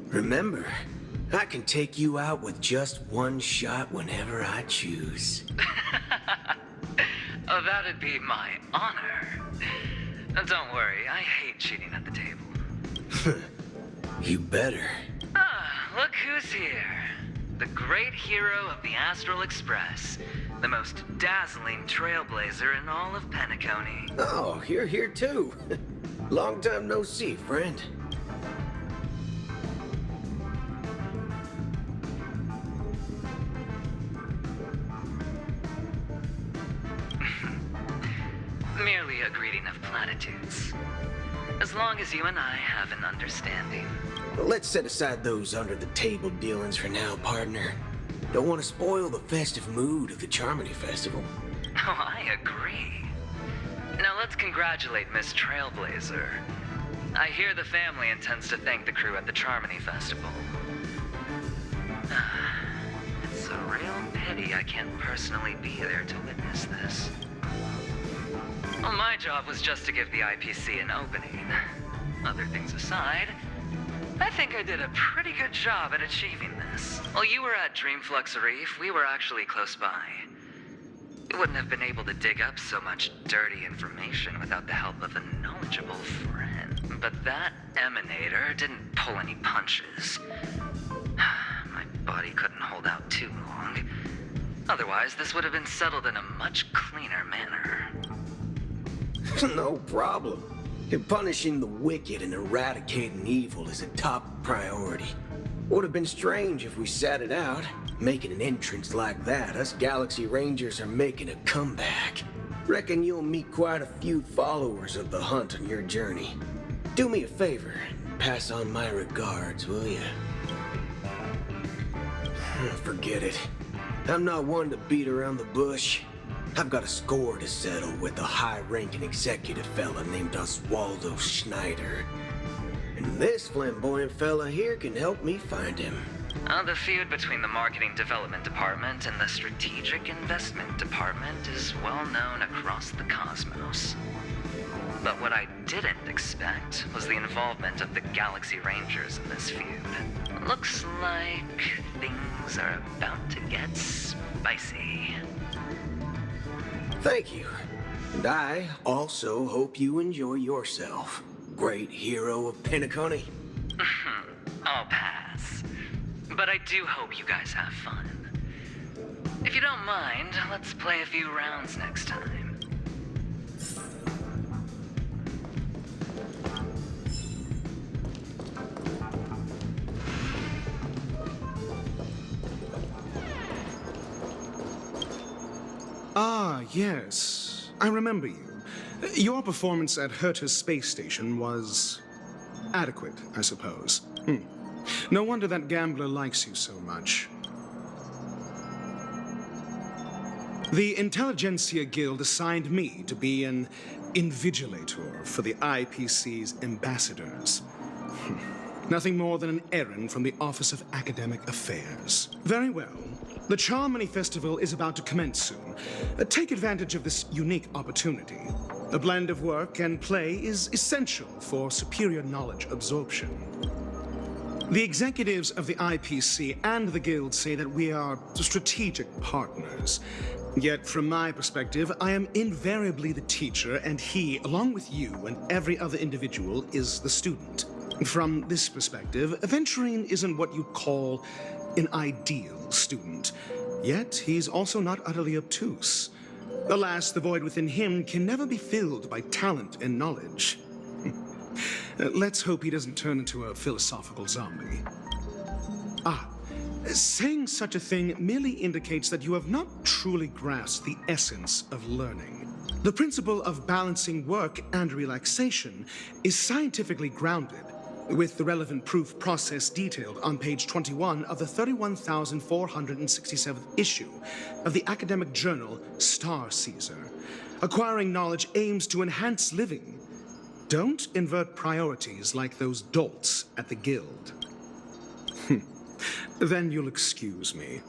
Remember, I can take you out with just one shot whenever I choose. Oh, that'd be my honor. Don't worry, I hate cheating at the table. You better. Ah, look who's here. The great hero of the Astral Express. The most dazzling trailblazer in all of Penacony. Oh, you're here too. Long time no see, friend. Merely a greeting of platitudes. As long as you and I have an understanding. Let's set aside those under-the-table dealings for now, partner. Don't want to spoil the festive mood of the Charmony Festival. Oh, I agree. Now let's congratulate Miss Trailblazer. I hear the family intends to thank the crew at the Charmony Festival. It's a real pity I can't personally be there to witness this. Well, my job was just to give the IPC an opening. Other things aside, I think I did a pretty good job at achieving this. While you were at Dreamflux Reef, we were actually close by. You wouldn't have been able to dig up so much dirty information without the help of a knowledgeable friend. But that emanator didn't pull any punches. My body couldn't hold out too long. Otherwise, this would have been settled in a much cleaner manner. No problem. Punishing the wicked and eradicating evil is a top priority. Would have been strange if we sat it out. Making an entrance like that, us Galaxy Rangers are making a comeback. Reckon you'll meet quite a few followers of the hunt on your journey. Do me a favor, pass on my regards, will you? Forget it. I'm not one to beat around the bush. I've got a score to settle with a high-ranking executive fella named Oswaldo Schneider. And this flamboyant fella here can help me find him. The feud between the Marketing Development Department and the Strategic Investment Department is well known across the cosmos. But what I didn't expect was the involvement of the Galaxy Rangers in this feud. Looks like things are about to get spicy. Thank you. And I also hope you enjoy yourself, great hero of Penacony. I'll pass. But I do hope you guys have fun. If you don't mind, let's play a few rounds next time. Ah, yes. I remember you. Your performance at Herta's space station was adequate, I suppose. No wonder that gambler likes you so much. The Intelligentsia Guild assigned me to be an invigilator for the IPC's ambassadors. Nothing more than an errand from the Office of Academic Affairs. Very well. The Charmony Festival is about to commence soon. Take advantage of this unique opportunity. A blend of work and play is essential for superior knowledge absorption. The executives of the IPC and the Guild say that we are strategic partners. Yet, from my perspective, I am invariably the teacher, and he, along with you and every other individual, is the student. From this perspective, Aventurine isn't what you'd call an ideal student. Yet, he's also not utterly obtuse. Alas, the void within him can never be filled by talent and knowledge. Let's hope he doesn't turn into a philosophical zombie. Saying such a thing merely indicates that you have not truly grasped the essence of learning. The principle of balancing work and relaxation is scientifically grounded, with the relevant proof process detailed on page 21 of the 31,467th issue of the academic journal Star Caesar. Acquiring knowledge aims to enhance living. Don't invert priorities like those dolts at the Guild. Then you'll excuse me.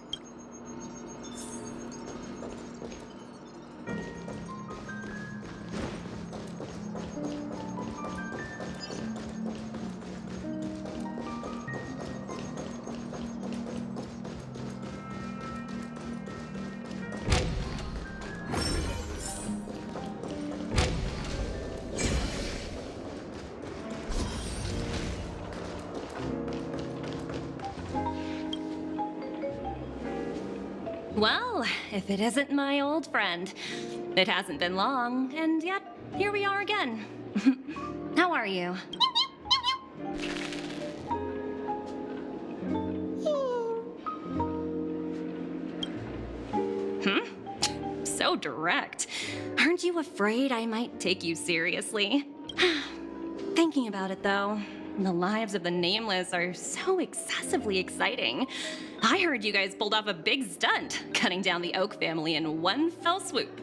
Well, if it isn't my old friend. It hasn't been long, and yet here we are again. How are you? So direct. Aren't you afraid I might take you seriously? Thinking about it, though, the lives of the Nameless are so excessively exciting. I heard you guys pulled off a big stunt, cutting down the Oak family in one fell swoop.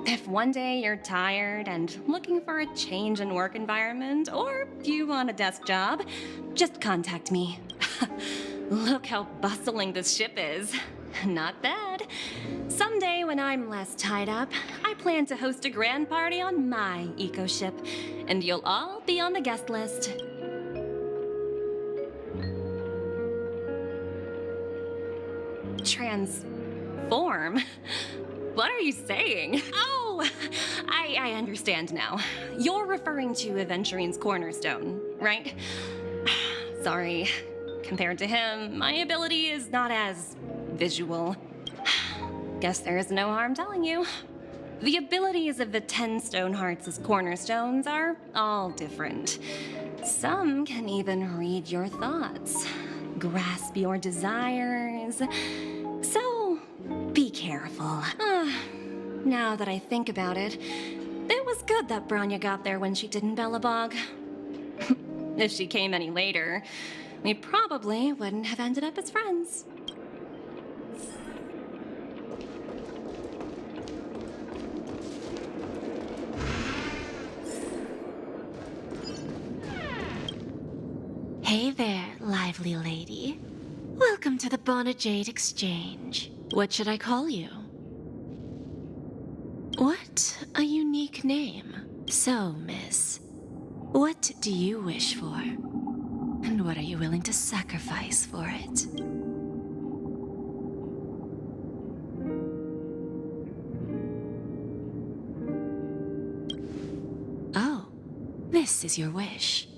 If one day you're tired and looking for a change in work environment, or you want a desk job, just contact me. Look how bustling this ship is. Not bad. Someday when I'm less tied up, I plan to host a grand party on my eco-ship, and you'll all be on the guest list. Transform? What are you saying? Oh, I understand now. You're referring to Aventurine's cornerstone, right? Sorry. Compared to him, my ability is not as visual. Guess there is no harm telling you. The abilities of the 10 Stonehearts' cornerstones are all different. Some can even read your thoughts, grasp your desires. So, be careful. Now that I think about it, it was good that Branya got there when she didn't, Bellabog. If she came any later, we probably wouldn't have ended up as friends. Hey there, lively lady. Welcome to the Bonajade Exchange. What should I call you? What a unique name. So, miss, what do you wish for? And what are you willing to sacrifice for it? Oh, this is your wish.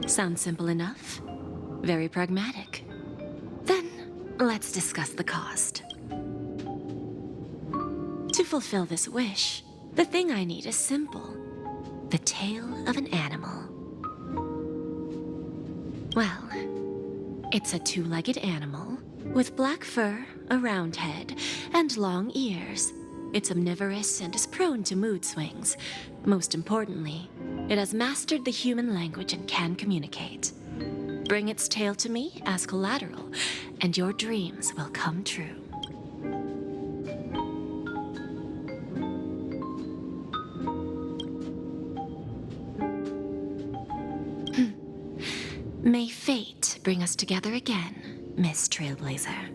Sounds simple enough. Very pragmatic. Then, let's discuss the cost. To fulfill this wish, the thing I need is simple. The tail of an animal. Well, it's a two-legged animal with black fur, a round head, and long ears. It's omnivorous and is prone to mood swings. Most importantly, it has mastered the human language and can communicate. Bring its tail to me as collateral, and your dreams will come true. May fate bring us together again, Miss Trailblazer.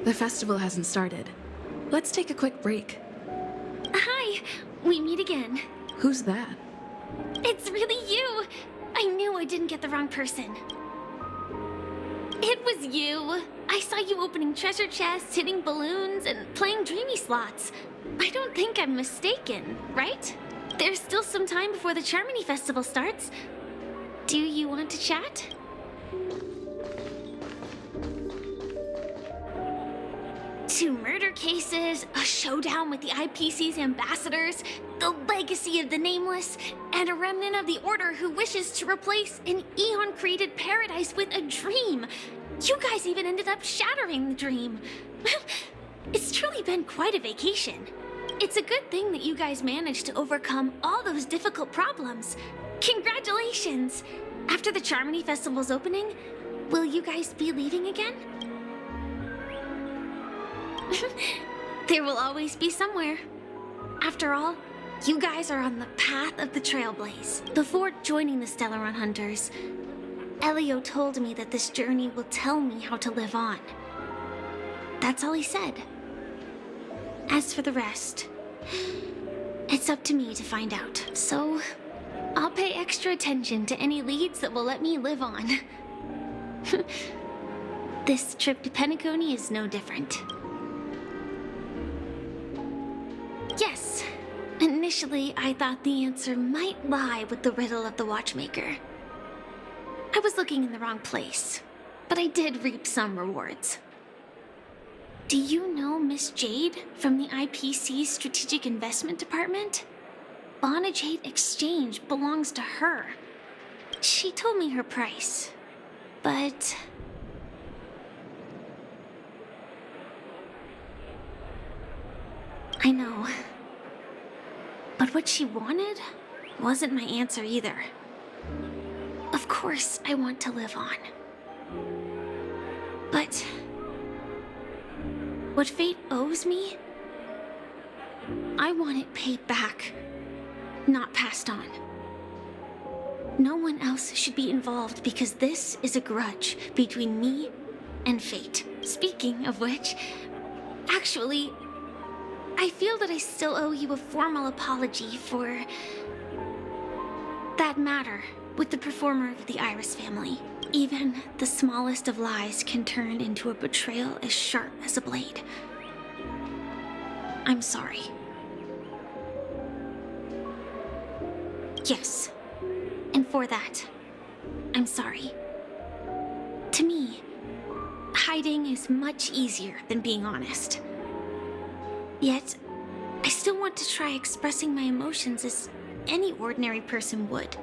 The festival hasn't started. Let's take a quick break. we meet again. Who's that? It's really you! I knew I didn't get the wrong person. It was you. I saw you opening treasure chests, hitting balloons, and playing dreamy slots. I don't think I'm mistaken, right? There's still some time before the Charmony Festival starts. Do you want to chat? Two murder cases, a showdown with the IPC's ambassadors, the legacy of the Nameless, and a remnant of the Order who wishes to replace an Eon-created paradise with a dream. You guys even ended up shattering the dream. It's truly been quite a vacation. It's a good thing that you guys managed to overcome all those difficult problems. Congratulations! After the Charmony Festival's opening, will you guys be leaving again? There will always be somewhere. After all, you guys are on the path of the Trailblaze. Before joining the Stellaron Hunters, Elio told me that this journey will tell me how to live on. That's all he said. As for the rest, it's up to me to find out. So, I'll pay extra attention to any leads that will let me live on. This trip to Penacony is no different. Yes, initially I thought the answer might lie with the riddle of the watchmaker. I was looking in the wrong place, but I did reap some rewards. Do you know Miss Jade from the IPC's Strategic Investment Department? Bonajade Exchange belongs to her. She told me her price, but... I know. But what she wanted wasn't my answer either. Of course, I want to live on. But what fate owes me, I want it paid back, not passed on. No one else should be involved because this is a grudge between me and fate. Speaking of which, actually, I feel that I still owe you a formal apology for that matter with the performer of the Iris family. Even the smallest of lies can turn into a betrayal as sharp as a blade. I'm sorry. Yes, and for that, I'm sorry. To me, hiding is much easier than being honest. Yet, I still want to try expressing my emotions as any ordinary person would.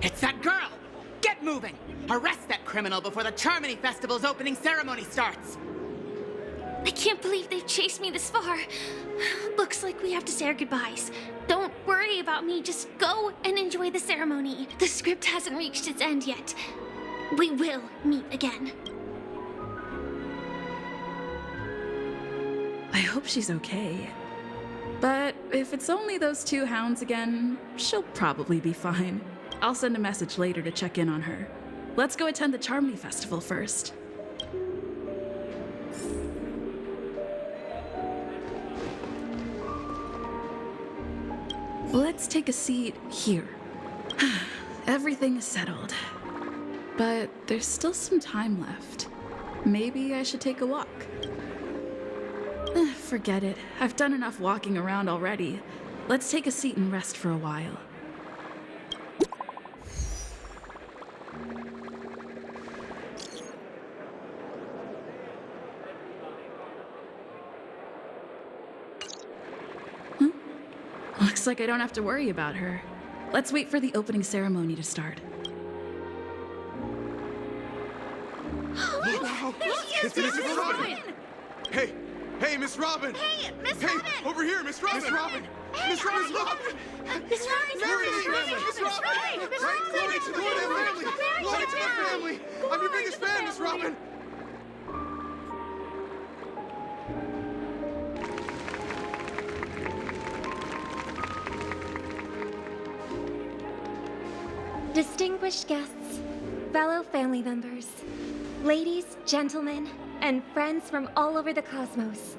It's that girl! Get moving! Arrest that criminal before the Charmony Festival's opening ceremony starts! I can't believe they've chased me this far. Looks like we have to say our goodbyes. Don't worry about me, just go and enjoy the ceremony. The script hasn't reached its end yet. We will meet again. I hope she's okay. But if it's only those two hounds again, she'll probably be fine. I'll send a message later to check in on her. Let's go attend the Charmony Festival first. Let's take a seat here. Everything is settled. But there's still some time left. Maybe I should take a walk. Forget it. I've done enough walking around already. Let's take a seat and rest for a while. Huh? Looks like I don't have to worry about her. Let's wait for the opening ceremony to start. It's Miss Robin! Hey, Miss Robin! Hey, Miss Robin! Over here, Miss Robin! Miss Robin! Miss Robin, look! Miss Robin! Mary, Miss Robin! Glory to my family! Glory to my family! I'm your biggest fan, Miss Robin! Distinguished guests, fellow family members, ladies, gentlemen, and friends from all over the cosmos.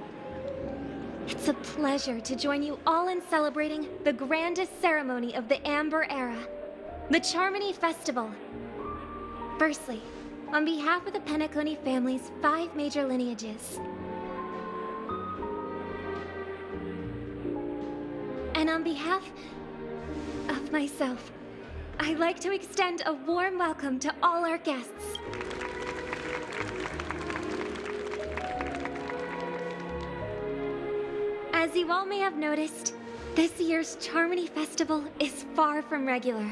It's It's a pleasure to join you all in celebrating the grandest ceremony of the Amber Era, the Charmony Festival. Firstly, on behalf of the Penacony family's 5 major lineages, and on behalf of myself, I'd like to extend a warm welcome to all our guests. As you all may have noticed, this year's Charmony Festival is far from regular.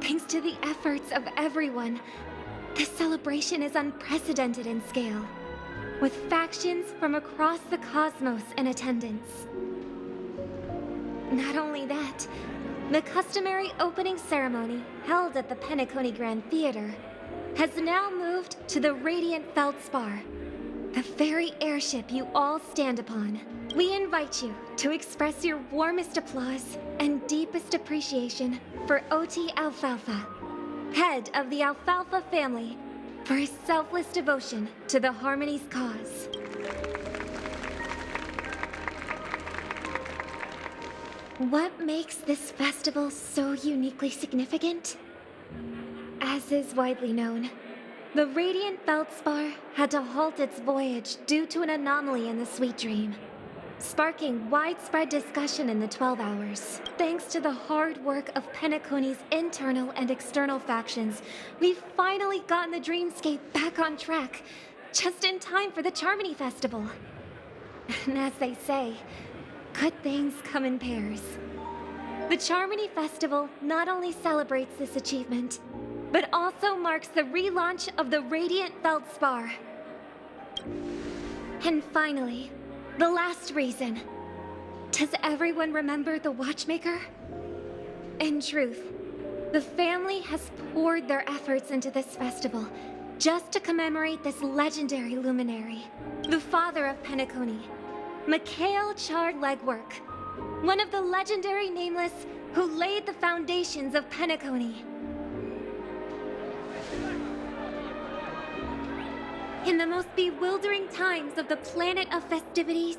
Thanks to the efforts of everyone, this celebration is unprecedented in scale, with factions from across the cosmos in attendance. Not only that, the customary opening ceremony held at the Penacony Grand Theater has now moved to the Radiant Feldspar, the very airship you all stand upon. We invite you to express your warmest applause and deepest appreciation for OT Alfalfa, head of the Alfalfa family, for his selfless devotion to the Harmony's cause. What makes this festival so uniquely significant? As is widely known, the Radiant Feldspar had to halt its voyage due to an anomaly in the Sweet Dream, sparking widespread discussion in the 12 Hours. Thanks to the hard work of Penacony's internal and external factions, we've finally gotten the dreamscape back on track, just in time for the Charmony Festival. And as they say, good things come in pairs. The Charmony Festival not only celebrates this achievement, but also marks the relaunch of the Radiant Feldspar. And finally, the last reason. Does everyone remember the Watchmaker? In truth, the family has poured their efforts into this festival just to commemorate this legendary luminary, the father of Penacony, Mikhail Chard Legwork, one of the legendary Nameless who laid the foundations of Penacony. In the most bewildering times of the planet of festivities,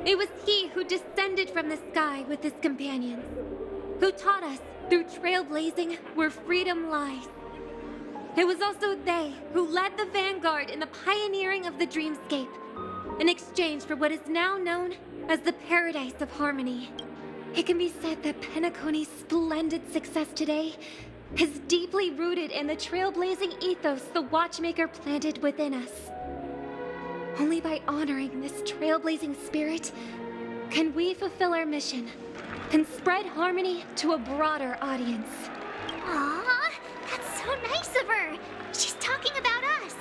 it was he who descended from the sky with his companions, who taught us through trailblazing where freedom lies. It was also they who led the vanguard in the pioneering of the dreamscape, in exchange for what is now known as the Paradise of Harmony. It can be said that Penacony's splendid success today is deeply rooted in the trailblazing ethos the Watchmaker planted within us. Only by honoring this trailblazing spirit can we fulfill our mission and spread harmony to a broader audience. Aw, that's so nice of her. She's talking about us.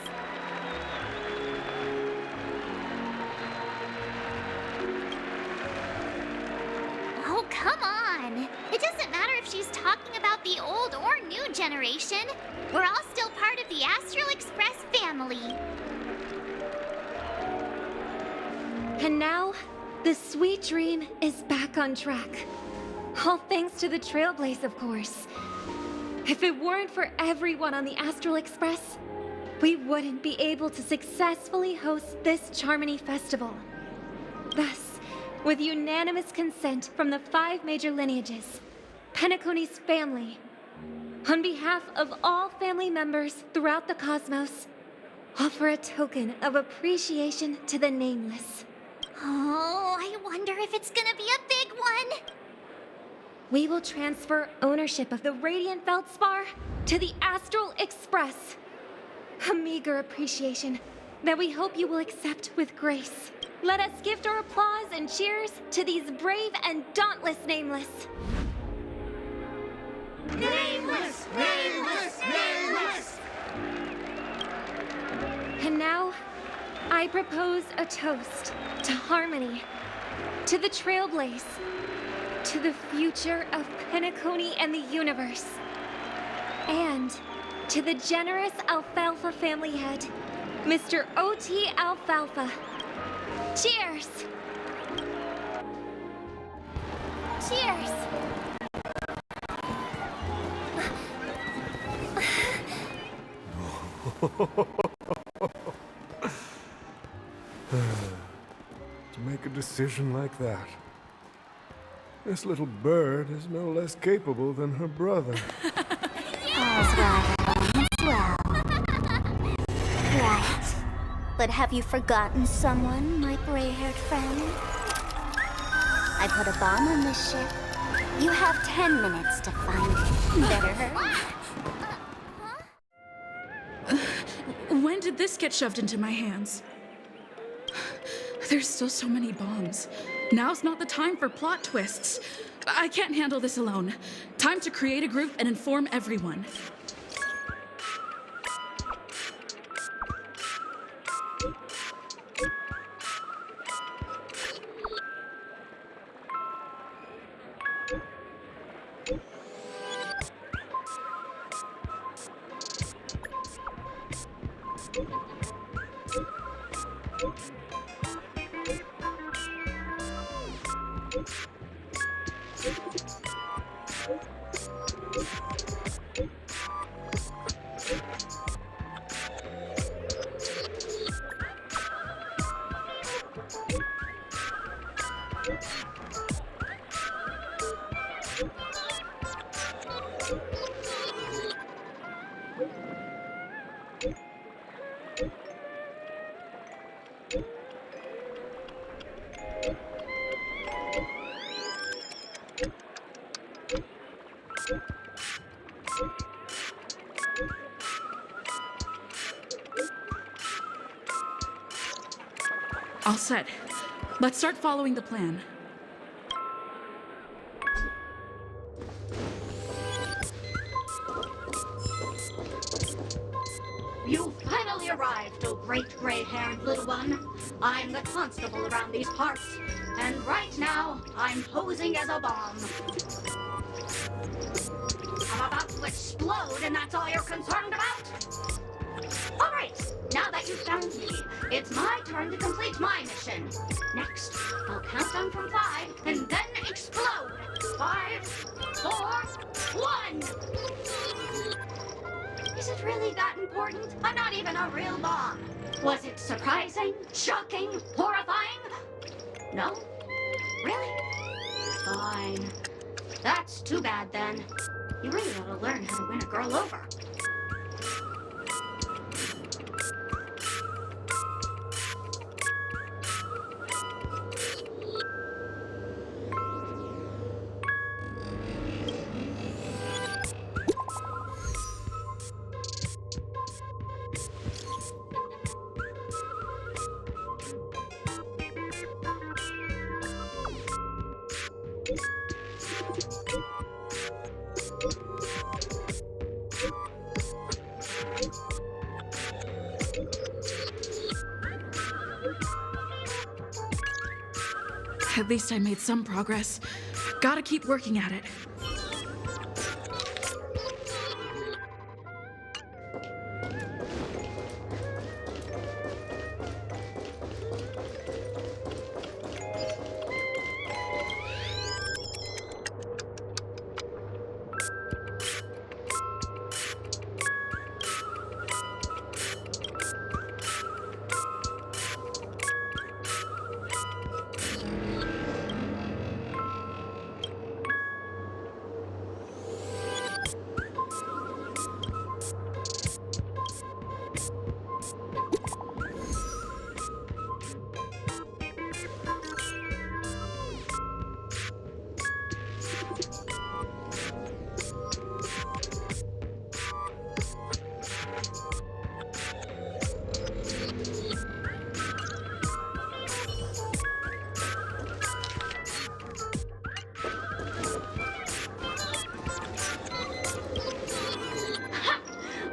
Oh, come on. It doesn't matter if she's talking about the old or new generation. We're all still part of the Astral Express family. And now, the Sweet Dream is back on track. All thanks to the Trailblaze, of course. If it weren't for everyone on the Astral Express, we wouldn't be able to successfully host this Charmony Festival. Thus, with unanimous consent from the 5 major lineages, Penacony's family, on behalf of all family members throughout the cosmos, offer a token of appreciation to the Nameless. Oh, I wonder if it's gonna be a big one. We will transfer ownership of the Radiant Feldspar to the Astral Express. A meager appreciation that we hope you will accept with grace. Let us gift our applause and cheers to these brave and dauntless Nameless. Nameless! Nameless! Nameless! And now, I propose a toast to harmony, to the Trailblaze, to the future of Penacony and the universe, and to the generous Alfalfa family head, Mr. OT Alfalfa. Cheers! Cheers. To make a decision like that? This little bird is no less capable than her brother. All's well, all's well. Right. But have you forgotten someone, my gray-haired friend? I put a bomb on this ship. You have 10 minutes to find it. Better hurry. When did this get shoved into my hands? There's still so many bombs. Now's not the time for plot twists. I can't handle this alone. Time to create a group and inform everyone. All set. Let's start following the plan. You finally arrived, oh great gray-haired little one. I'm the constable around these parts, and right now, I'm posing as a bomb. I'm about to explode, and that's all you're concerned about? Alright, now that you've found me, it's my turn to complete my mission. Next, I'll count down from 5, and then explode. 5, 4, 1! Is it really that important? I'm not even a real bomb. Was it surprising, shocking, horrifying? No? Really? Fine. That's too bad then. You really ought to learn how to win a girl over. At least I made some progress. Gotta keep working at it.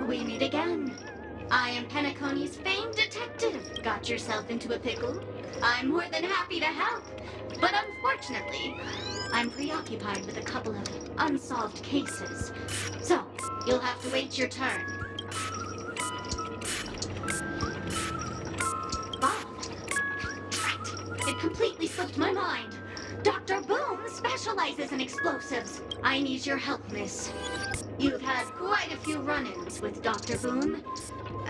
We meet again. I am Penacony's famed detective. Got yourself into a pickle? I'm more than happy to help. But unfortunately, I'm preoccupied with a couple of unsolved cases. So, you'll have to wait your turn. Bob. Drat. It completely slipped my mind. Dr. Boom specializes in explosives. I need your help, miss. You've had quite a few run-ins with Dr. Boom.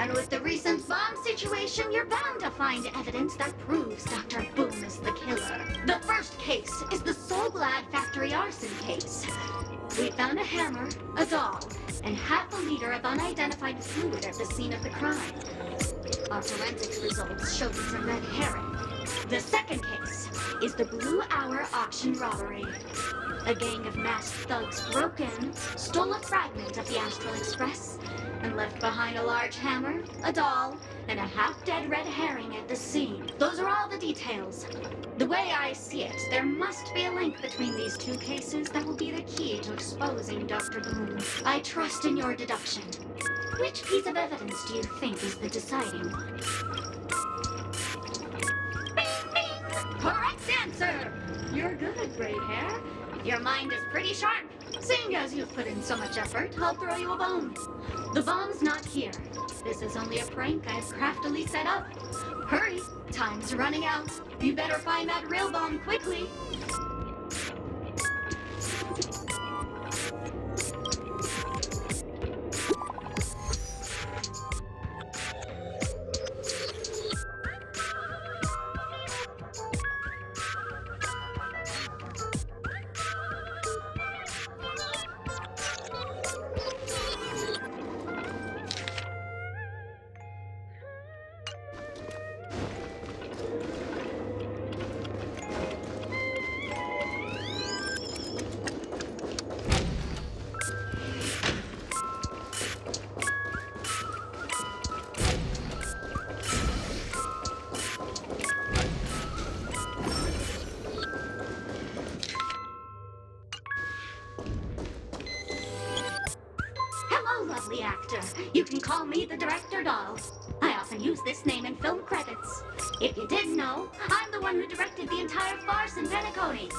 And with the recent bomb situation, you're bound to find evidence that proves Dr. Boom is the killer. The first case is the Soul Glad factory arson case. We found a hammer, a doll, and half a liter of unidentified fluid at the scene of the crime. Our forensics results showed it's a red herring. The second case is the Blue Hour auction robbery. A gang of masked thugs broke in, stole a fragment of the Astral Express, and left behind a large hammer, a doll, and a half-dead red herring at the scene. Those are all the details. The way I see it, there must be a link between these two cases that will be the key to exposing Dr. Boom. I trust in your deduction. Which piece of evidence do you think is the deciding one? Bing, bing! Correct answer! You're good, gray hair. Your mind is pretty sharp. Seeing as you've put in so much effort, I'll throw you a bone. The bomb's not here. This is only a prank I've craftily set up. Hurry, time's running out. You better find that real bomb quickly. Lovely actor. You can call me the Director Doll. I often use this name in film credits. If you didn't know, I'm the one who directed the entire farce in Penacony.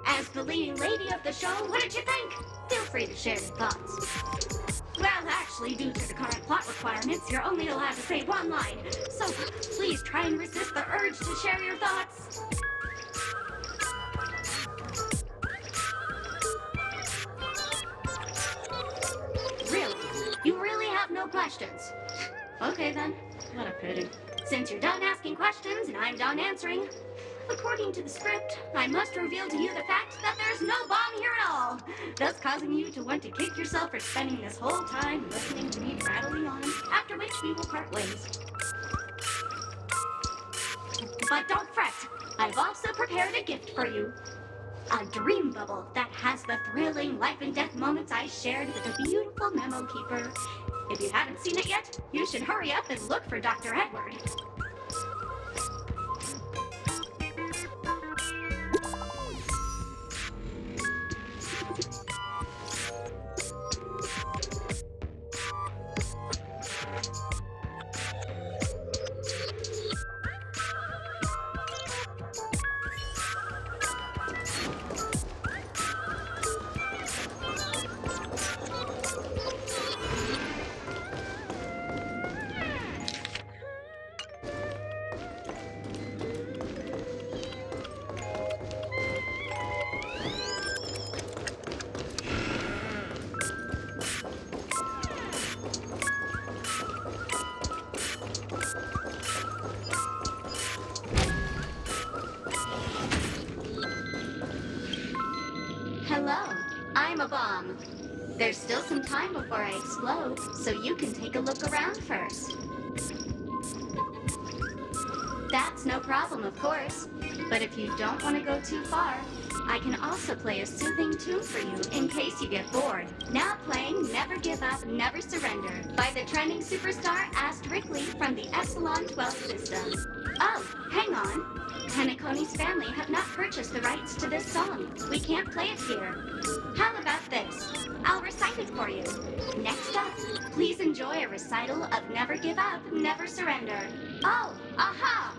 As the leading lady of the show, what did you think? Feel free to share your thoughts. Well, actually, due to the current plot requirements, you're only allowed to say one line. So please try and resist the urge to share your thoughts. You really have no questions? Okay then, what a pity. Since you're done asking questions and I'm done answering, according to the script, I must reveal to you the fact that there's no bomb here at all, thus causing you to want to kick yourself for spending this whole time listening to me rattling on, after which we will part ways. But don't fret, I've also prepared a gift for you. A dream bubble that has the thrilling life and death moments I shared with the beautiful memo keeper. If you haven't seen it yet, you should hurry up and look for Dr. Edward. Hello, I'm a bomb. There's still some time before I explode, so you can take a look around first. That's no problem, of course. But if you don't want to go too far, I can also play a soothing tune for you in case you get bored. Now playing Never Give Up, Never Surrender by the trending superstar *Lee from the Epsilon 12 system. Oh, hang on. Penacony's family have not purchased the rights to this song. We can't play it here. How about this? I'll recite it for you. Next up, please enjoy a recital of Never Give Up, Never Surrender. Oh, aha!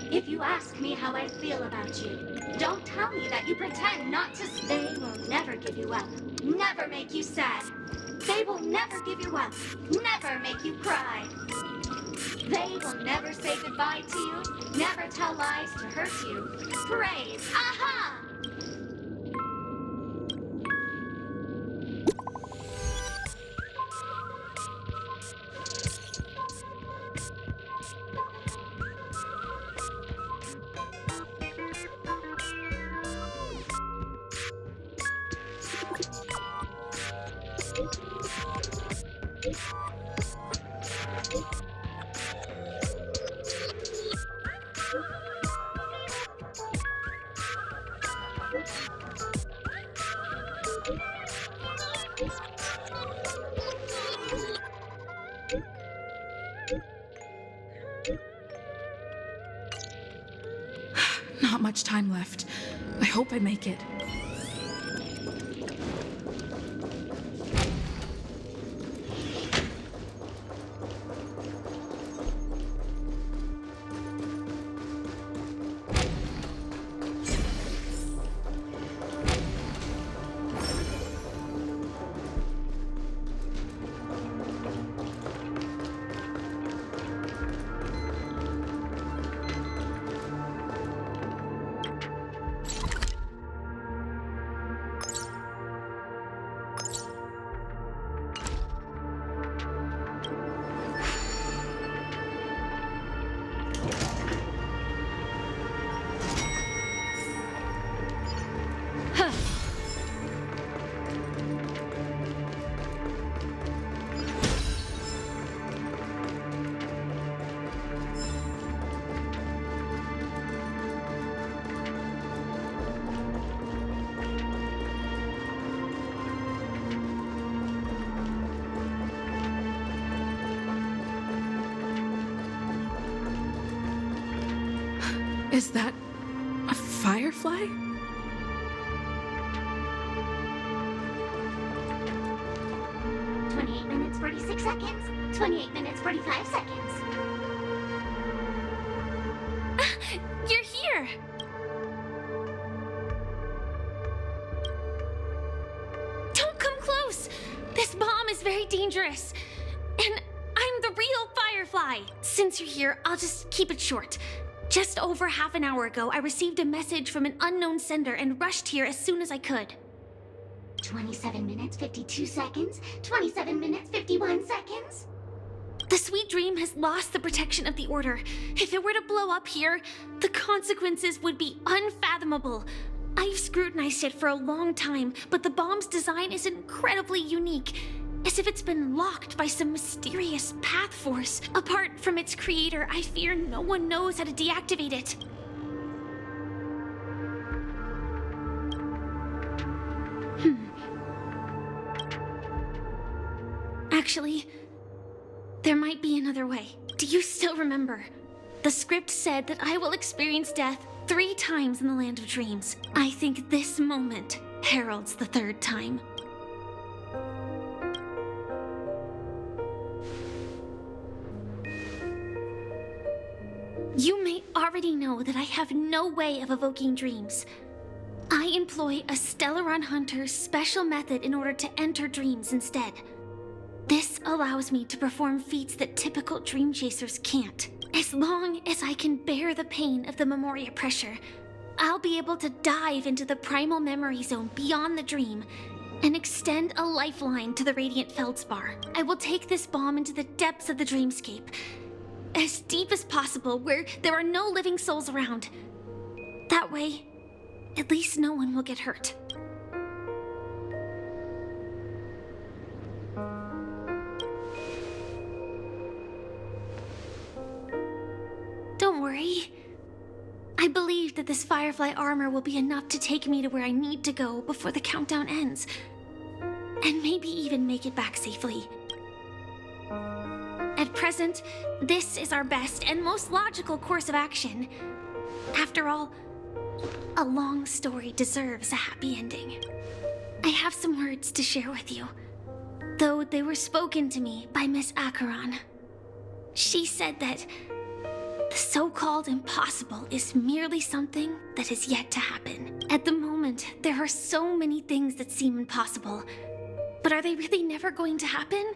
If you ask me how I feel about you, don't tell me that you pretend not to. They will never give you up, never make you sad. They will never give you up, never make you cry. They will never say goodbye to you, never tell lies to hurt you. Praise, aha! much time left. I hope I make it. Is that a firefly? Minutes, 46 seconds. 28 minutes, 45 seconds. You're here! Don't come close! This bomb is very dangerous. And I'm the real Firefly. Since you're here, I'll just keep it short. Just over half an hour ago, I received a message from an unknown sender and rushed here as soon as I could. 27 minutes, 52 seconds. 27 minutes, 51 seconds. The Sweet Dream has lost the protection of the Order. If it were to blow up here, the consequences would be unfathomable. I've scrutinized it for a long time, but the bomb's design is incredibly unique, as if it's been locked by some mysterious path force. Apart from its creator, I fear no one knows how to deactivate it. Actually, there might be another way. Do you still remember? The script said that I will experience death 3 times in the Land of Dreams. I think this moment heralds the 3rd time. You may already know that I have no way of evoking dreams. I employ a Stellaron Hunter's special method in order to enter dreams instead. This allows me to perform feats that typical dream chasers can't. As long as I can bear the pain of the Memoria pressure, I'll be able to dive into the primal memory zone beyond the dream and extend a lifeline to the Radiant Feldspar. I will take this bomb into the depths of the dreamscape, as deep as possible where there are no living souls around. That way, at least no one will get hurt. Don't worry. I believe that this Firefly armor will be enough to take me to where I need to go before the countdown ends. And maybe even make it back safely. At present, this is our best and most logical course of action. After all, a long story deserves a happy ending. I have some words to share with you, though they were spoken to me by Miss Acheron. She said that the so-called impossible is merely something that is yet to happen. At the moment, there are so many things that seem impossible, but are they really never going to happen?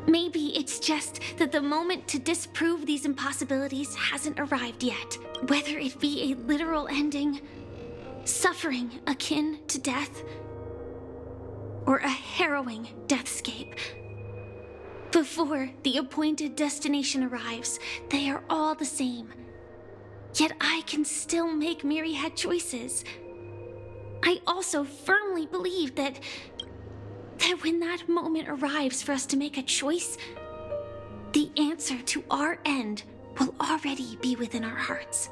Maybe it's just that the moment to disprove these impossibilities hasn't arrived yet. Whether it be a literal ending, suffering akin to death, or a harrowing deathscape. Before the appointed destination arrives, they are all the same. Yet I can still make myriad choices. I also firmly believe that when that moment arrives for us to make a choice, the answer to our end will already be within our hearts.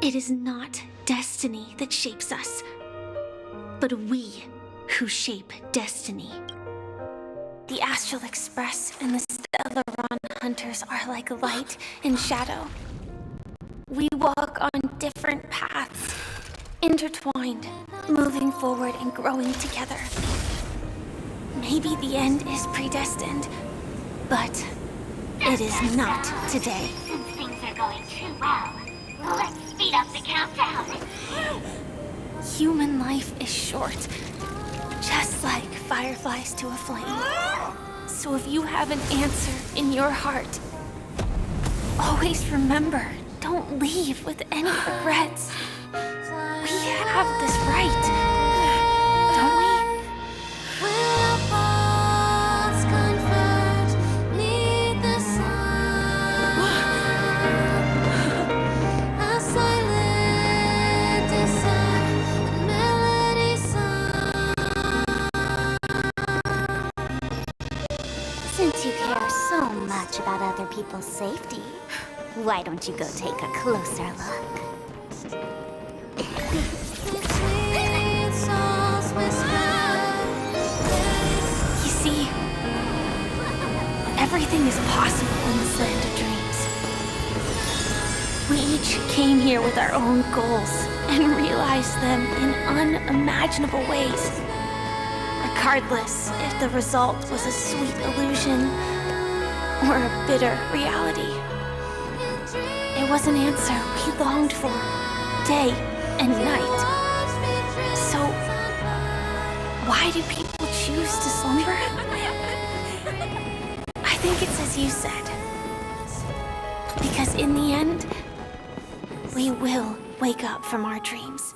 It is not destiny that shapes us, but we who shape destiny. The Astral Express and the Stellaron Hunters are like light and shadow. We walk on different paths, intertwined, moving forward and growing together. Maybe the end is predestined, but it is not today. Since things are going too well, let's speed up the countdown. Human life is short, just like fireflies to a flame. So if you have an answer in your heart, always remember, don't leave with any regrets. We have this right, don't we? Since you care so much about other people's safety, why don't you go take a closer look? You see, everything is possible in this land of dreams. We each came here with our own goals and realized them in unimaginable ways. Regardless if the result was a sweet illusion or a bitter reality. It was an answer we longed for, day and night. So, why do people choose to slumber? I think it's as you said. Because in the end, we will wake up from our dreams.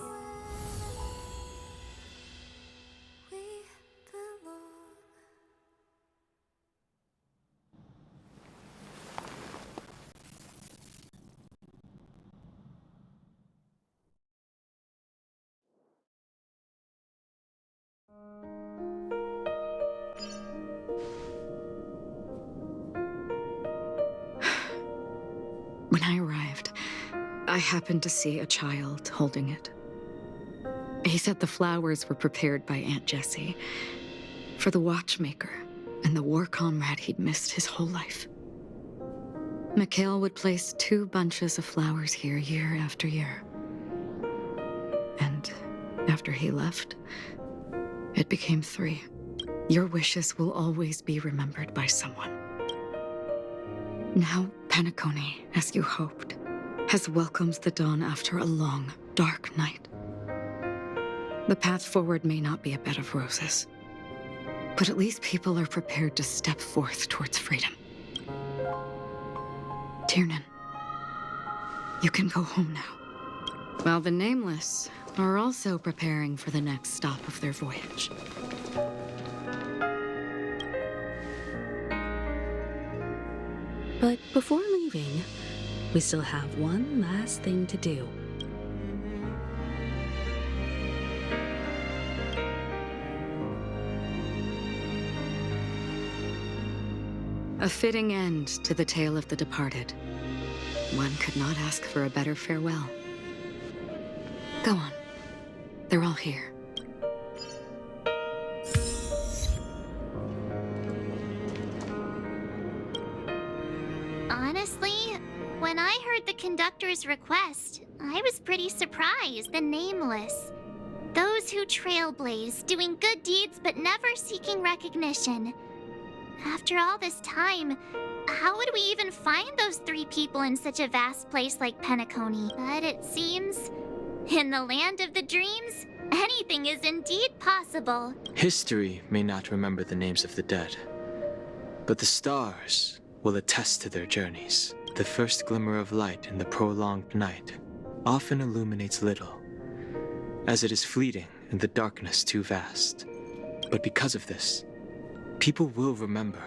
When I arrived, I happened to see a child holding it. He said the flowers were prepared by Aunt Jessie for the watchmaker and the war comrade he'd missed his whole life. Mikhail would place 2 bunches of flowers here year after year. And after he left, it became 3. Your wishes will always be remembered by someone. Now, Penacony, as you hoped, has welcomed the dawn after a long, dark night. The path forward may not be a bed of roses, but at least people are prepared to step forth towards freedom. Tiernan, you can go home now, while the Nameless are also preparing for the next stop of their voyage. But before leaving, we still have one last thing to do. A fitting end to the tale of the departed. One could not ask for a better farewell. Go on. They're all here. Honestly, when I heard the conductor's request, I was pretty surprised. The Nameless. Those who trailblaze, doing good deeds but never seeking recognition. After all this time, how would we even find those 3 people in such a vast place like Penacony? But it seems, in the land of the dreams, anything is indeed possible. History may not remember the names of the dead, but the stars will attest to their journeys. The first glimmer of light in the prolonged night often illuminates little, as it is fleeting and the darkness too vast. But because of this, people will remember.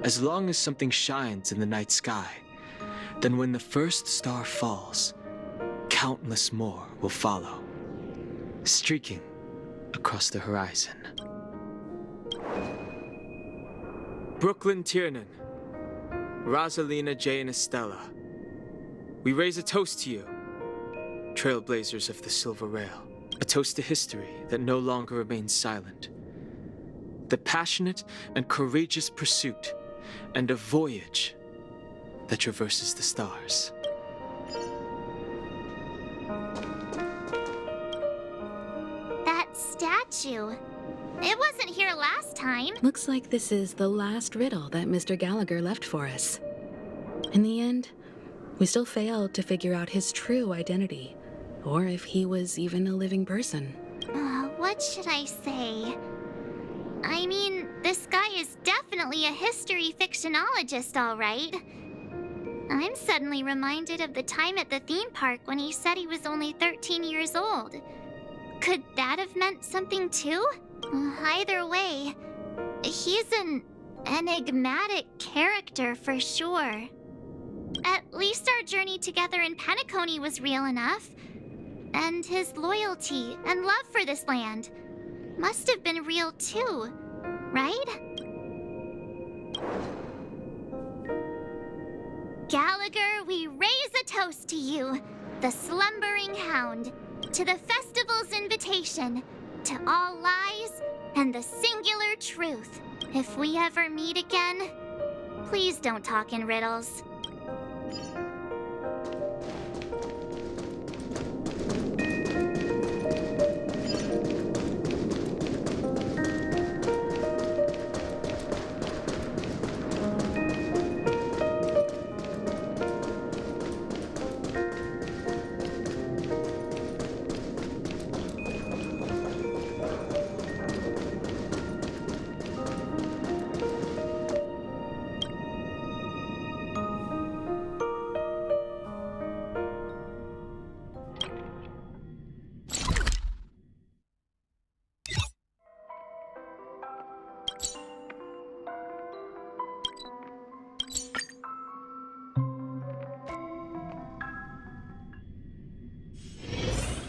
As long as something shines in the night sky, then when the first star falls, countless more will follow, streaking across the horizon. Brooklyn Tiernan, Rosalina J. and Estella, we raise a toast to you, trailblazers of the Silver Rail. A toast to history that no longer remains silent. The passionate and courageous pursuit, and a voyage that traverses the stars. statue? It wasn't here last time. Looks like this is the last riddle that Mr. Gallagher left for us. In the end, we still failed to figure out his true identity, or if he was even a living person. What should I say? I mean, this guy is definitely a history fictionologist, all right. I'm suddenly reminded of the time at the theme park when he said he was only 13 years old. Could that have meant something too? Either way, he's an enigmatic character for sure. At least our journey together in Penacony was real enough. And his loyalty and love for this land must have been real too, right? Gallagher, we raise a toast to you, the slumbering hound, to the festival's invitation, to all lies and the singular truth. If we ever meet again, please don't talk in riddles.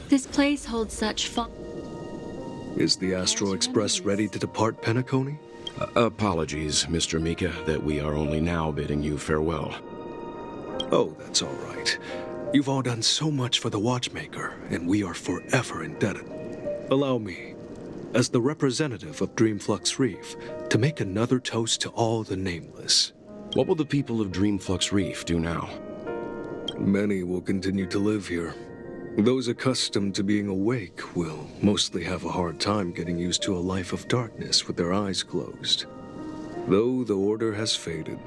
This place holds such fun. Is the Astral Express ready to depart Penacony? Apologies, Mr. Mika, that we are only now bidding you farewell. Oh, that's all right. You've all done so much for the Watchmaker, and we are forever indebted. Allow me, as the representative of Dreamflux Reef, to make another toast to all the nameless. What will the people of Dreamflux Reef do now? Many will continue to live here. Those accustomed to being awake will mostly have a hard time getting used to a life of darkness with their eyes closed. Though the order has faded,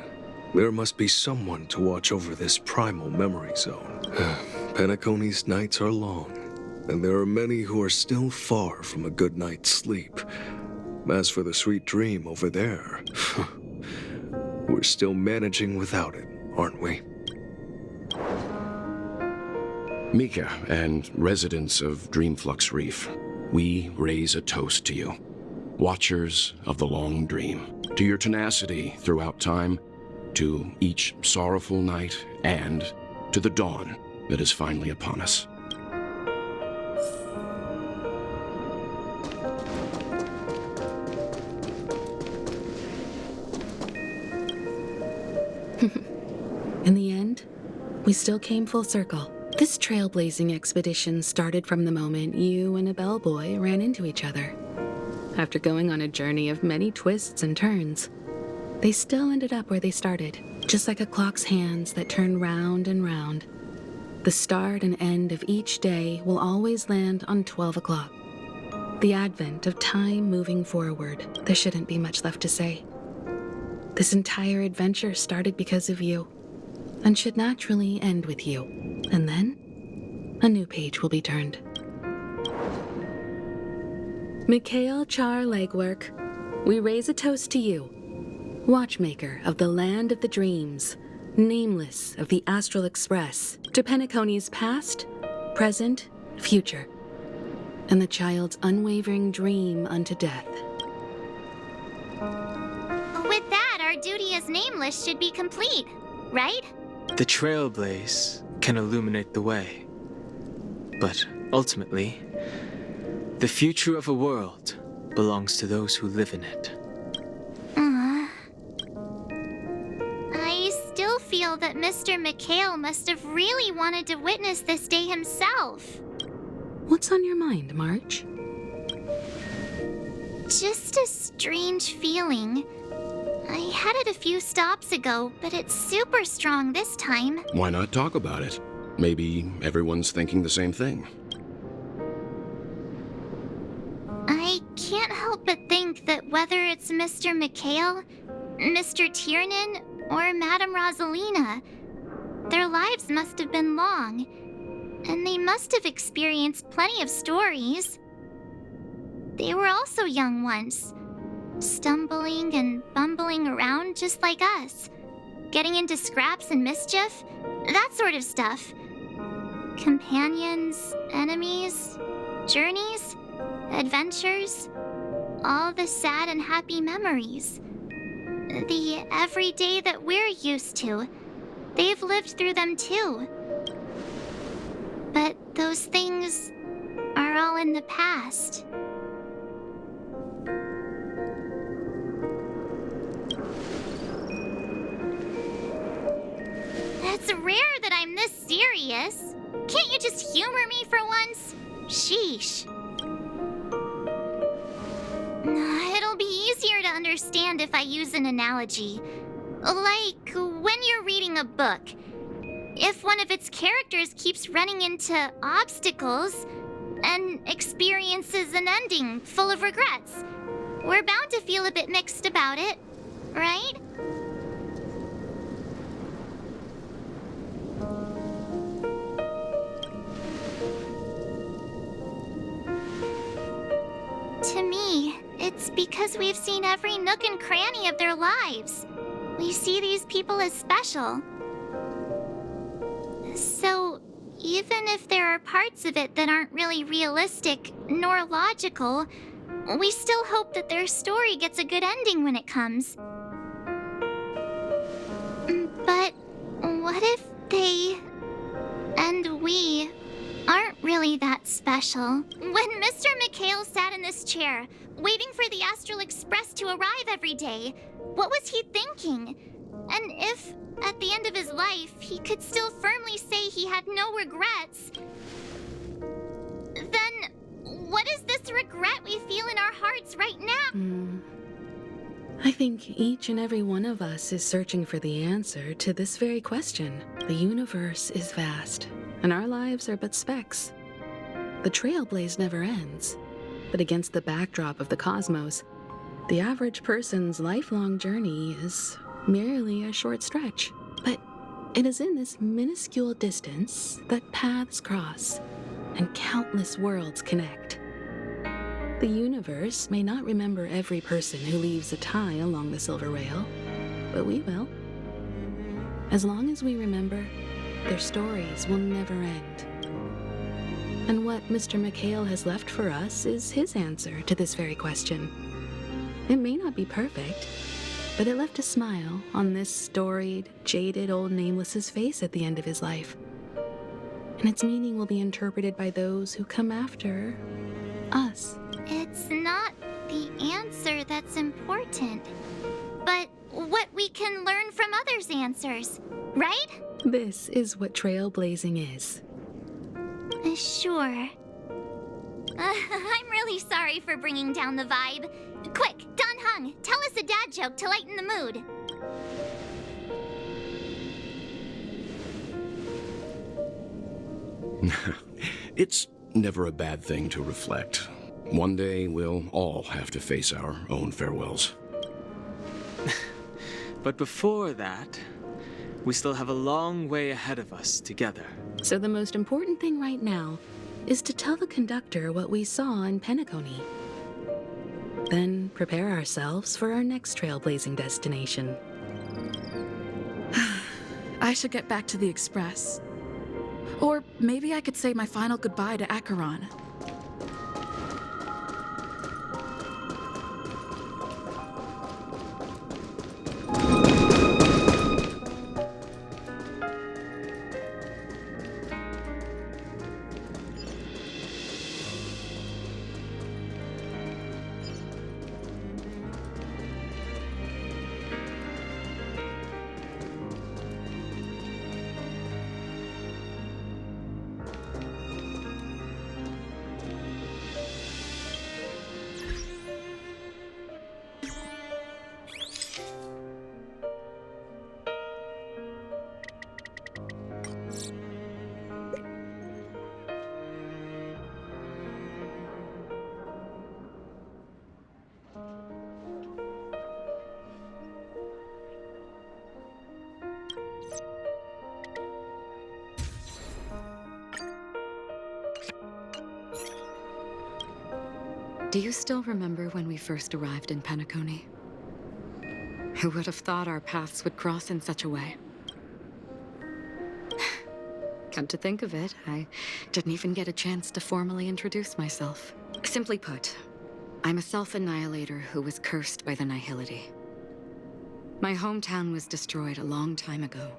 there must be someone to watch over this primal memory zone. Penacony's nights are long, and there are many who are still far from a good night's sleep. As for the sweet dream over there, we're still managing without it, aren't we? Mika and residents of Dreamflux Reef, we raise a toast to you, watchers of the long dream, to your tenacity throughout time, to each sorrowful night, and to the dawn that is finally upon us. In the end, we still came full circle. This trailblazing expedition started from the moment you and a bellboy ran into each other. After going on a journey of many twists and turns, they still ended up where they started, just like a clock's hands that turn round and round. The start and end of each day will always land on 12 o'clock. The advent of time moving forward. There shouldn't be much left to say. This entire adventure started because of you, and should naturally end with you. And then, a new page will be turned. Mikhail Char Legwork, we raise a toast to you, watchmaker of the land of the dreams, nameless of the Astral Express, to Penacony's past, present, future, and the child's unwavering dream unto death. With that, our duty as nameless should be complete, right? The Trailblaze can illuminate the way. But ultimately, the future of a world belongs to those who live in it. I still feel that Mr. Mikhail must have really wanted to witness this day himself. What's on your mind, March? Just a strange feeling. I had it a few stops ago, but it's super strong this time. Why not talk about it? Maybe everyone's thinking the same thing. can't help but think that whether it's Mr. McHale, Mr. Tiernan, or Madame Rosalina, their lives must have been long, and they must have experienced plenty of stories. They were also young once, stumbling and bumbling around just like us, getting into scraps and mischief, that sort of stuff. Companions, enemies, journeys, adventures, all the sad and happy memories. The everyday that we're used to, they've lived through them too. But those things are all in the past. It's rare that I'm this serious. Can't you just humor me for once? Sheesh. It'll be easier to understand if I use an analogy. Like when you're reading a book. If one of its characters keeps running into obstacles and experiences an ending full of regrets, we're bound to feel a bit mixed about it, right? To me, it's because we've seen every nook and cranny of their lives. We see these people as special. So, even if there are parts of it that aren't really realistic nor logical, we still hope that their story gets a good ending when it comes. But what if they and we aren't really that special? When Mr. McHale sat in this chair, waiting for the Astral Express to arrive every day, what was he thinking? And if, at the end of his life, he could still firmly say he had no regrets, then what is this regret we feel in our hearts right now? I think each and every one of us is searching for the answer to this very question. The universe is vast, and our lives are but specks. The Trailblaze never ends, but against the backdrop of the cosmos, the average person's lifelong journey is merely a short stretch. But it is in this minuscule distance that paths cross and countless worlds connect. The universe may not remember every person who leaves a tie along the Silver Rail, but we will. As long as we remember, their stories will never end. And what Mr. McHale has left for us is his answer to this very question. It may not be perfect, but it left a smile on this storied, jaded old Nameless's face at the end of his life. And its meaning will be interpreted by those who come after us. It's not the answer that's important, but what we can learn from others' answers, right? This is what trailblazing is. Sure. I'm really sorry for bringing down the vibe. Quick, Don Hung, tell us a dad joke to lighten the mood. It's never a bad thing to reflect. One day, we'll all have to face our own farewells. But before that, we still have a long way ahead of us together. So the most important thing right now is to tell the conductor what we saw in Penacony. Then prepare ourselves for our next trailblazing destination. I should get back to the Express. Or maybe I could say my final goodbye to Acheron. Do you still remember when we first arrived in Penacony? Who would have thought our paths would cross in such a way? Come to think of it, I didn't even get a chance to formally introduce myself. Simply put, I'm a self-annihilator who was cursed by the Nihility. My hometown was destroyed a long time ago,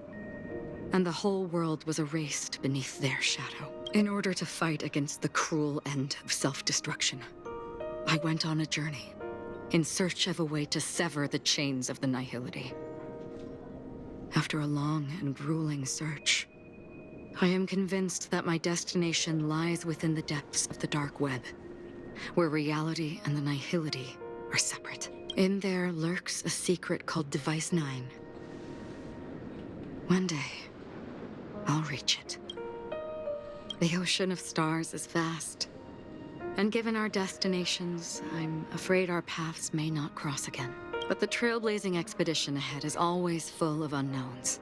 and the whole world was erased beneath their shadow. In order to fight against the cruel end of self-destruction, I went on a journey in search of a way to sever the chains of the Nihility. After a long and grueling search, I am convinced that my destination lies within the depths of the dark web, where reality and the Nihility are separate. In there lurks a secret called Device 9. One day, I'll reach it. The ocean of stars is vast, and given our destinations, I'm afraid our paths may not cross again. But the trailblazing expedition ahead is always full of unknowns,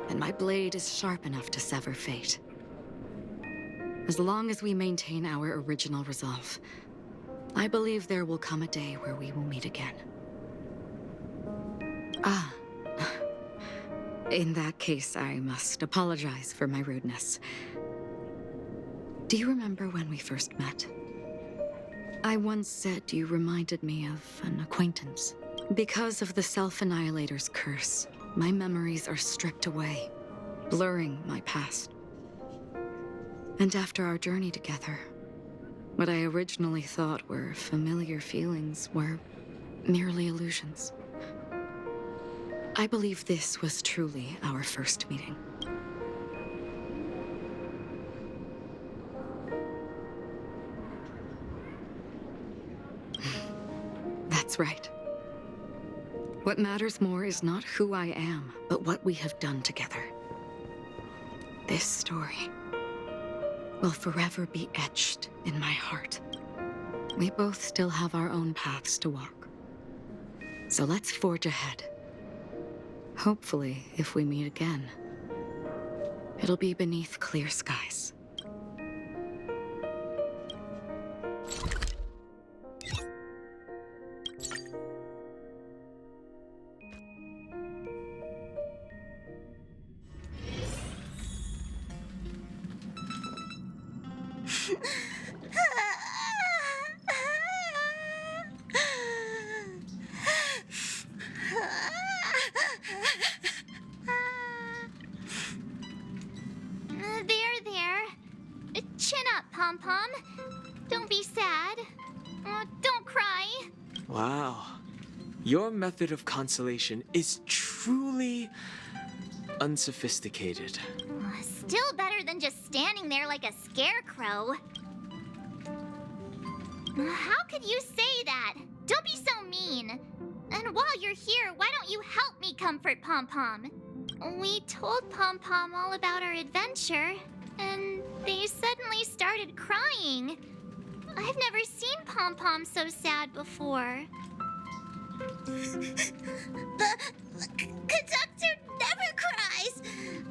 and my blade is sharp enough to sever fate. As long as we maintain our original resolve, I believe there will come a day where we will meet again. In that case, I must apologize for my rudeness. Do you remember when we first met? I once said you reminded me of an acquaintance. Because of the Self-Annihilator's curse, my memories are stripped away, blurring my past. And after our journey together, what I originally thought were familiar feelings were merely illusions. I believe this was truly our first meeting. That's right. What matters more is not who I am, but what we have done together. This story will forever be etched in my heart. We both still have our own paths to walk. So let's forge ahead. Hopefully, if we meet again, it'll be beneath clear skies. Chin up, Pom-Pom. Don't be sad. Don't cry. Wow. Your method of consolation is truly unsophisticated. Still better than just standing there like a scarecrow. How could you say that? Don't be so mean. And while you're here, why don't you help me comfort Pom-Pom? We told Pom-Pom all about our adventure, and they suddenly started crying. I've never seen Pom-Pom so sad before. The conductor never cries.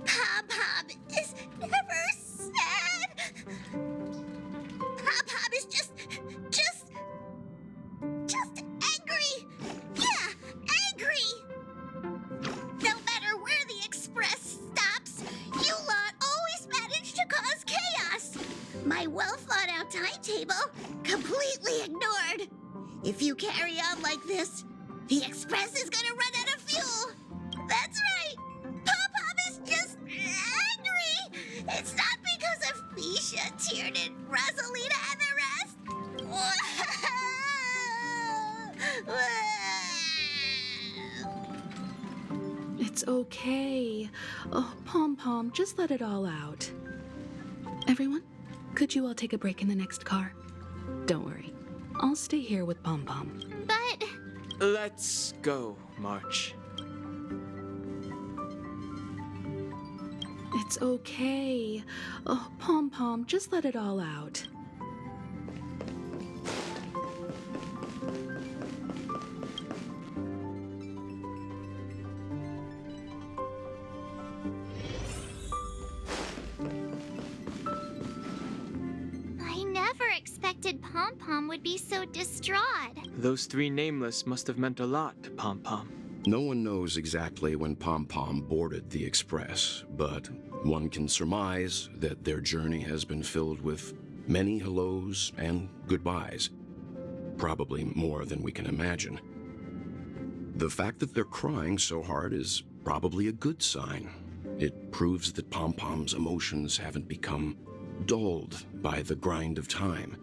Pom-Pom is never sad. Pom-Pom is just angry. Yeah, angry. No matter where the express stops, you lot always manage to cause chaos. My well-thought-out timetable completely ignored. If you carry on like this, the express is gonna run out of fuel. That's right. Pom-Pom is just angry. It's not because of Misha, Tiernan, Rosalina, and the rest. It's okay. Oh, Pom-Pom, just let it all out. Everyone, could you all take a break in the next car? Don't worry. I'll stay here with Pom-Pom. But... Let's go, March. It's okay. Oh, Pom-Pom, just let it all out. I never expected expected Pom-Pom would be so distraught. Those three nameless must have meant a lot to Pom-Pom. No one knows exactly when Pom-Pom boarded the Express, but one can surmise that their journey has been filled with many hellos and goodbyes. Probably more than we can imagine. The fact that they're crying so hard is probably a good sign. It proves that Pom-Pom's emotions haven't become dulled by the grind of time.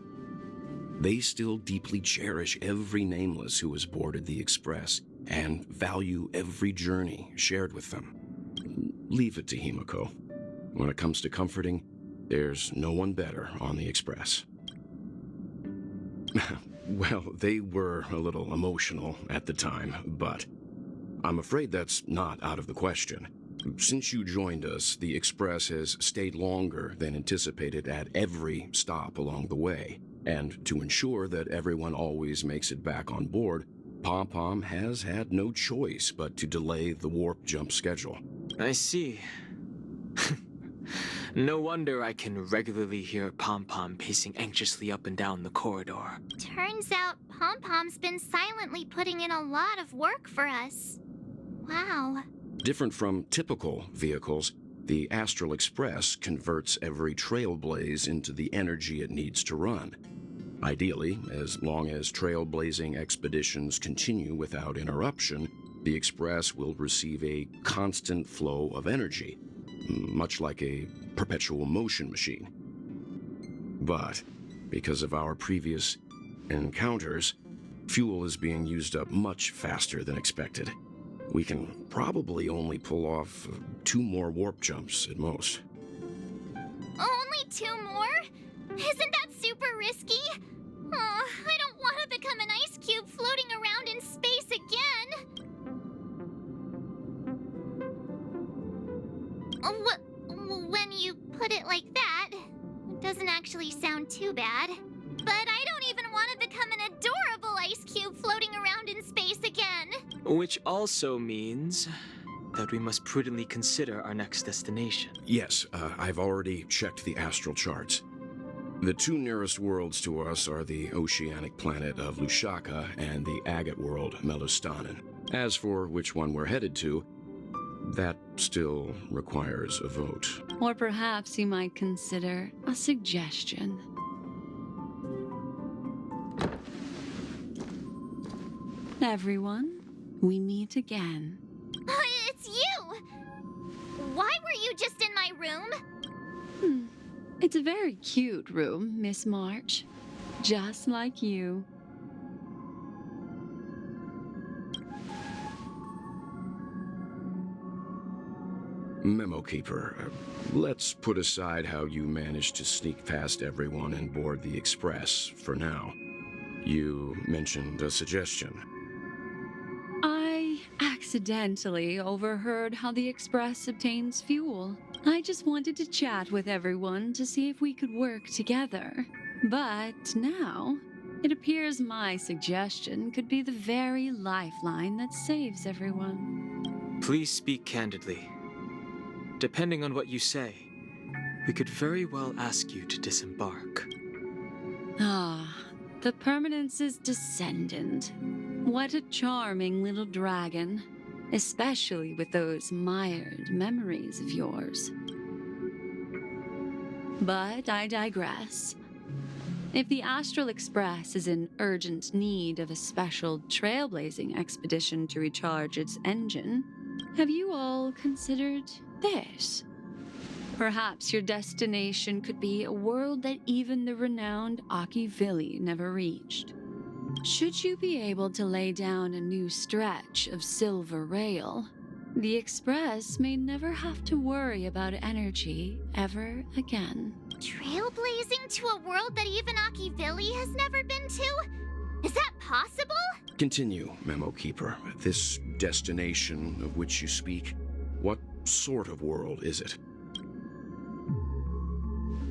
They still deeply cherish every nameless who has boarded the Express and value every journey shared with them. Leave it to Himiko. When it comes to comforting, there's no one better on the Express. Well, they were a little emotional at the time, but I'm afraid that's not out of the question. Since you joined us, the Express has stayed longer than anticipated at every stop along the way. And to ensure that everyone always makes it back on board, Pom-Pom has had no choice but to delay the warp jump schedule. I see. No wonder I can regularly hear Pom-Pom pacing anxiously up and down the corridor. Turns out Pom-Pom's been silently putting in a lot of work for us. Wow. Different from typical vehicles, the Astral Express converts every Trailblaze into the energy it needs to run. Ideally, as long as trailblazing expeditions continue without interruption, the Express will receive a constant flow of energy, much like a perpetual motion machine. But because of our previous encounters, fuel is being used up much faster than expected. We can probably only pull off 2 more warp jumps at most. Only 2 more? Isn't that super risky? Oh, I don't want to become an ice cube floating around in space again. When you put it like that, it doesn't actually sound too bad. But I don't even want to become an adorable ice cube floating around in space again. Which also means that we must prudently consider our next destination. Yes, I've already checked the astral charts. The 2 nearest worlds to us are the oceanic planet of Lushaka and the agate world, Melustanen. As for which one we're headed to, that still requires a vote. Or perhaps you might consider a suggestion. Everyone, we meet again. It's you! Why were you just in my room? It's a very cute room, Miss March. Just like you. Memo Keeper, let's put aside how you managed to sneak past everyone and board the Express for now. You mentioned a suggestion. I accidentally overheard how the Express obtains fuel. I just wanted to chat with everyone to see if we could work together. But now, it appears my suggestion could be the very lifeline that saves everyone. Please speak candidly. Depending on what you say, we could very well ask you to disembark. Ah, the Permanence's descendant. What a charming little dragon, especially with those mired memories of yours. But I digress. If the Astral Express is in urgent need of a special trailblazing expedition to recharge its engine, have you all considered this? Perhaps your destination could be a world that even the renowned Akivili never reached. Should you be able to lay down a new stretch of silver rail, the Express may never have to worry about energy ever again. Trailblazing to a world that even Akivili has never been to? Is that possible? Continue, Memo Keeper. This destination of which you speak, what sort of world is it?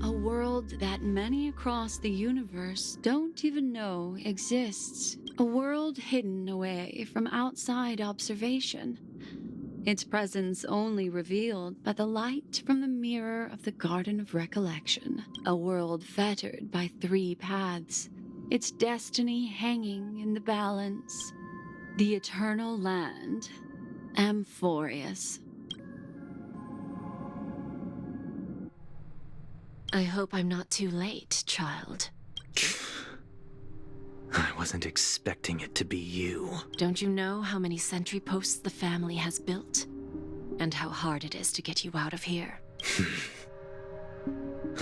A world that many across the universe don't even know exists. A world hidden away from outside observation. its presence only revealed by the light from the mirror of the Garden of Recollection, a world fettered by 3 paths, its destiny hanging in the balance. The eternal land, Amphorius. I hope I'm not too late, child. I wasn't expecting it to be you. Don't you know how many sentry posts the family has built? And how hard it is to get you out of here?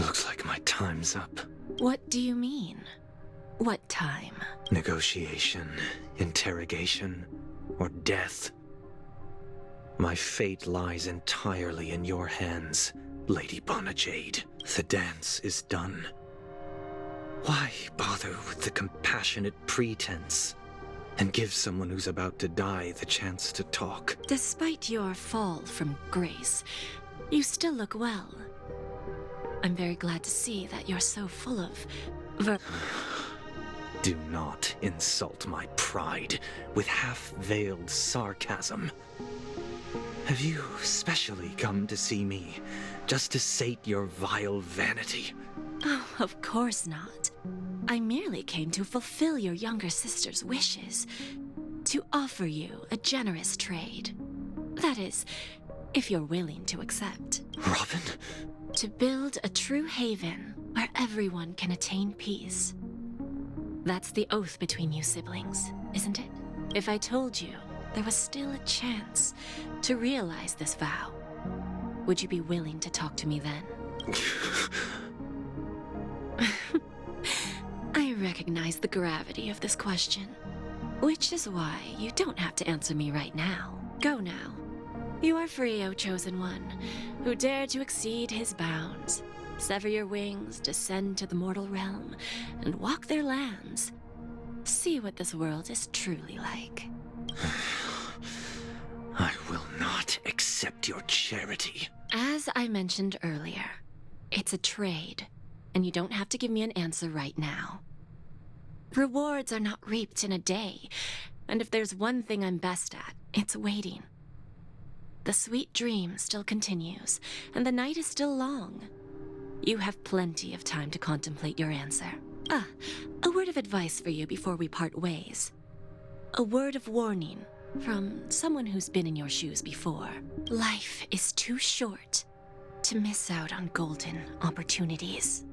Looks like my time's up. What do you mean? What time? Negotiation, interrogation, or death. My fate lies entirely in your hands, Lady Bonajade. The dance is done. Why bother with the compassionate pretense and give someone who's about to die the chance to talk? Despite your fall from grace, you still look well. I'm very glad to see that you're so full of Do not insult my pride with half-veiled sarcasm. Have you specially come to see me just to sate your vile vanity? Oh, of course not. I merely came to fulfill your younger sister's wishes. To offer you a generous trade. That is, if you're willing to accept. Robin? To build a true haven where everyone can attain peace. That's the oath between you siblings, isn't it? If I told you there was still a chance to realize this vow, would you be willing to talk to me then? I recognize the gravity of this question, which is why you don't have to answer me right now. Go now. You are free, O Chosen One, who dare to exceed his bounds. Sever your wings, descend to the mortal realm, and walk their lands. See what this world is truly like. I will not accept your charity. As I mentioned earlier, it's a trade, and you don't have to give me an answer right now. Rewards are not reaped in a day, and if there's one thing I'm best at, it's waiting. The sweet dream still continues, and the night is still long. You have plenty of time to contemplate your answer. A word of advice for you before we part ways. A word of warning from someone who's been in your shoes before. Life is too short to miss out on golden opportunities.